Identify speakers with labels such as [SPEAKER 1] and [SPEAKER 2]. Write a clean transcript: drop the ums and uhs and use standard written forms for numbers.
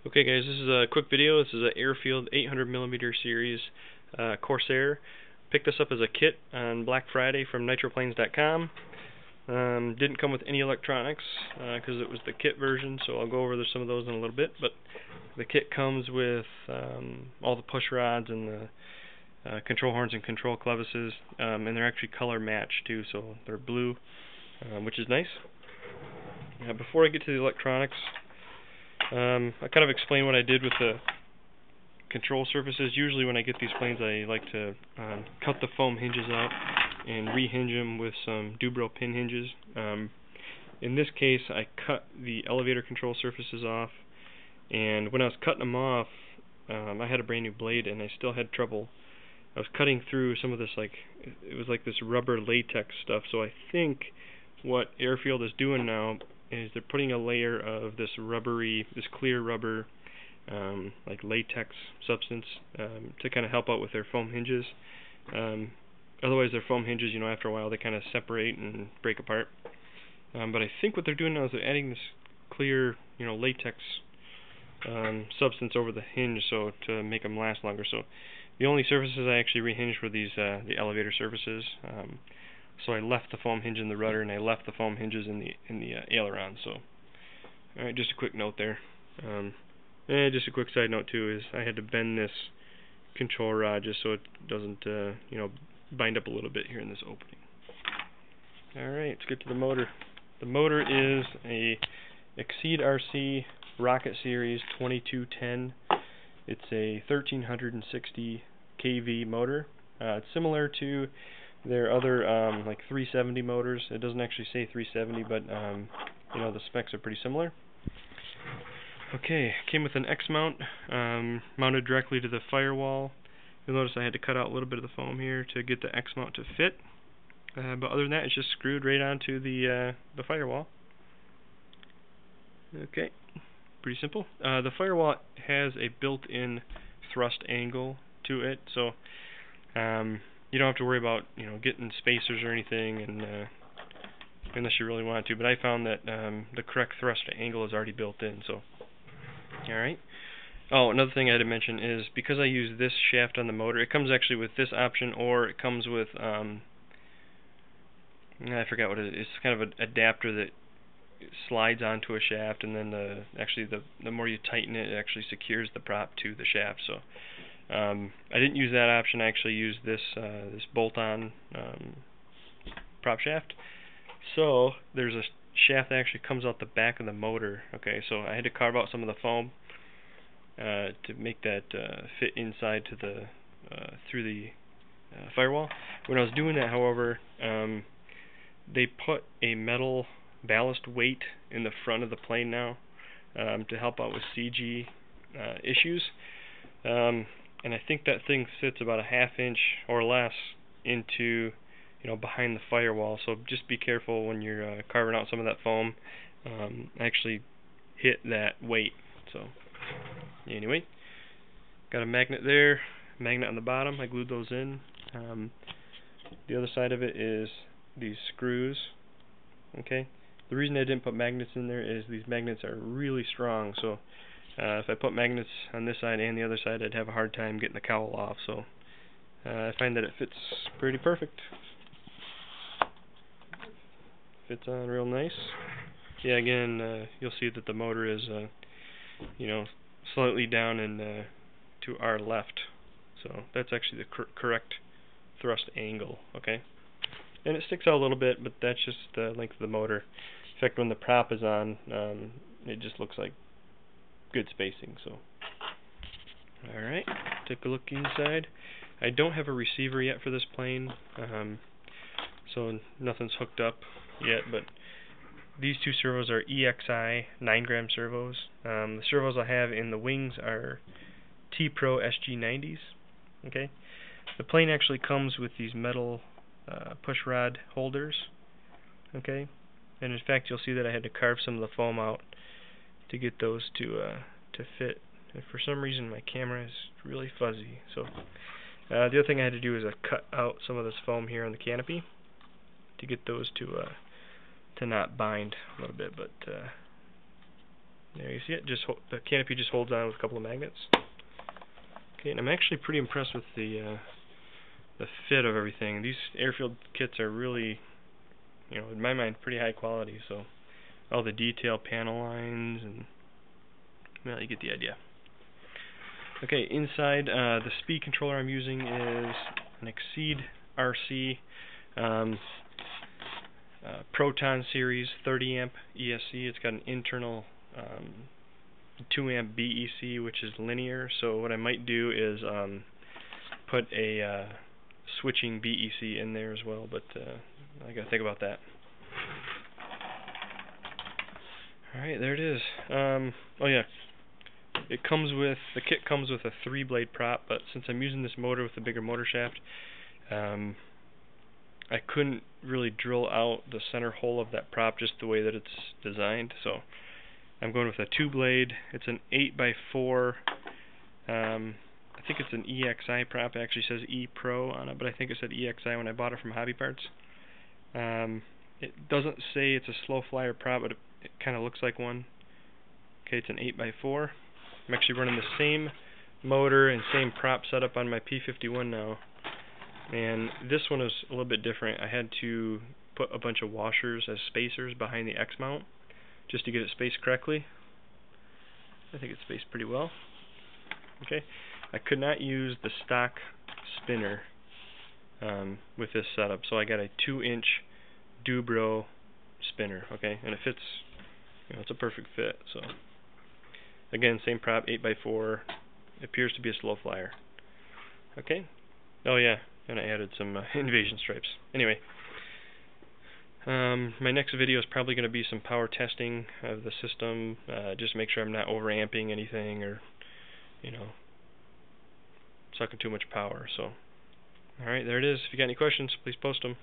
[SPEAKER 1] Okay guys, this is a quick video. This is an Airfield 800mm series Corsair. Picked this up as a kit on Black Friday from Nitroplanes.com. Didn't come with any electronics because it was the kit version, so I'll go over some of those in a little bit. But the kit comes with all the push rods and the control horns and control clevises, and they're actually color matched too, so they're blue, which is nice. Before I get to the electronics, I kind of explain what I did with the control surfaces. Usually when I get these planes, I like to cut the foam hinges out and rehinge them with some Dubro pin hinges. In this case, I cut the elevator control surfaces off, and when I was cutting them off, I had a brand new blade and I still had trouble. I was cutting through some of this, it was like this rubber latex stuff. So I think what Airfield is doing now is they're putting a layer of this clear rubber, like latex substance, to kind of help out with their foam hinges. Otherwise, their foam hinges, after a while they kind of separate and break apart. But I think what they're doing now is they're adding this clear, latex substance over the hinge, so to make them last longer. So the only surfaces I actually rehinged were these the elevator surfaces. So I left the foam hinge in the rudder, and I left the foam hinges in the aileron. So, all right, just a quick note there. And just a quick side note too is I had to bend this control rod just so it doesn't, bind up a little bit here in this opening. All right, let's get to the motor. The motor is a Exceed RC Rocket Series 2210. It's a 1360 kV motor. It's similar to their other like 370 motors. It doesn't actually say 370, but the specs are pretty similar. Okay, came with an X mount mounted directly to the firewall. You'll notice I had to cut out a little bit of the foam here to get the X mount to fit. But other than that, it's just screwed right onto the firewall. Okay, pretty simple. The firewall has a built-in thrust angle to it, so you don't have to worry about getting spacers or anything, and unless you really want to. But I found that the correct thrust angle is already built in. So, all right. Oh, another thing I had to mention is because I use this shaft on the motor, it comes actually with this option, or it comes with I forgot what it is. It's kind of an adapter that slides onto a shaft, and then the more you tighten it, it actually secures the prop to the shaft. So I didn't use that option. I actually used this bolt-on prop shaft. So there's a shaft that actually comes out the back of the motor. Okay, so I had to carve out some of the foam to make that fit inside to the through the firewall. When I was doing that, however, they put a metal ballast weight in the front of the plane now to help out with CG issues. And I think that thing sits about a ½ inch or less into, behind the firewall. So just be careful when you're carving out some of that foam. Actually hit that weight. So anyway, got a magnet there, magnet on the bottom. I glued those in. The other side of it is these screws. Okay. The reason I didn't put magnets in there is these magnets are really strong. So if I put magnets on this side and the other side, I'd have a hard time getting the cowl off. So I find that it fits pretty perfect. Fits on real nice. Yeah, again, you'll see that the motor is, slightly down and to our left. So that's actually the correct thrust angle. Okay, and it sticks out a little bit, but that's just the length of the motor. In fact, when the prop is on, it just looks like good spacing. So, all right, take a look inside. I don't have a receiver yet for this plane, so nothing's hooked up yet. But these two servos are EXI 9-gram servos. The servos I have in the wings are T-Pro SG90s. Okay, the plane actually comes with these metal push rod holders. Okay, and in fact, you'll see that I had to carve some of the foam out to get those to fit. And for some reason, my camera is really fuzzy. So the other thing I had to do is cut out some of this foam here on the canopy to get those to not bind a little bit. But There, you see it? The canopy just holds on with a couple of magnets. Okay, and I'm actually pretty impressed with the fit of everything. These Airfield kits are really, you know, in my mind, pretty high quality. So all the detail panel lines, and well, you get the idea. Okay, inside, the speed controller I'm using is an Exceed RC Proton Series 30 amp ESC. It's got an internal 2 amp BEC, which is linear. So what I might do is put a switching BEC in there as well, but I gotta think about that. Alright, there it is. Oh yeah, the kit comes with a 3-blade prop, but since I'm using this motor with a bigger motor shaft, I couldn't really drill out the center hole of that prop just the way that it's designed, so I'm going with a 2-blade. It's an 8x4. I think it's an EXI prop. It actually says E Pro on it, but I think it said EXI when I bought it from Hobbypartz. It doesn't say it's a slow flyer prop, but it kind of looks like one. Okay, it's an 8x4. I'm actually running the same motor and same prop setup on my P51 now, and this one is a little bit different. I had to put a bunch of washers as spacers behind the X mount just to get it spaced correctly. I think it's spaced pretty well. Okay, I could not use the stock spinner with this setup, so I got a 2-inch Dubro spinner. Okay, and it fits. You know, it's a perfect fit. So again, same prop, 8x4. It appears to be a slow flyer. Okay. Oh yeah, and I added some invasion stripes. Anyway, my next video is probably going to be some power testing of the system, just to make sure I'm not overamping anything or, you know, sucking too much power. So, alright, there it is. If you got any questions, please post them.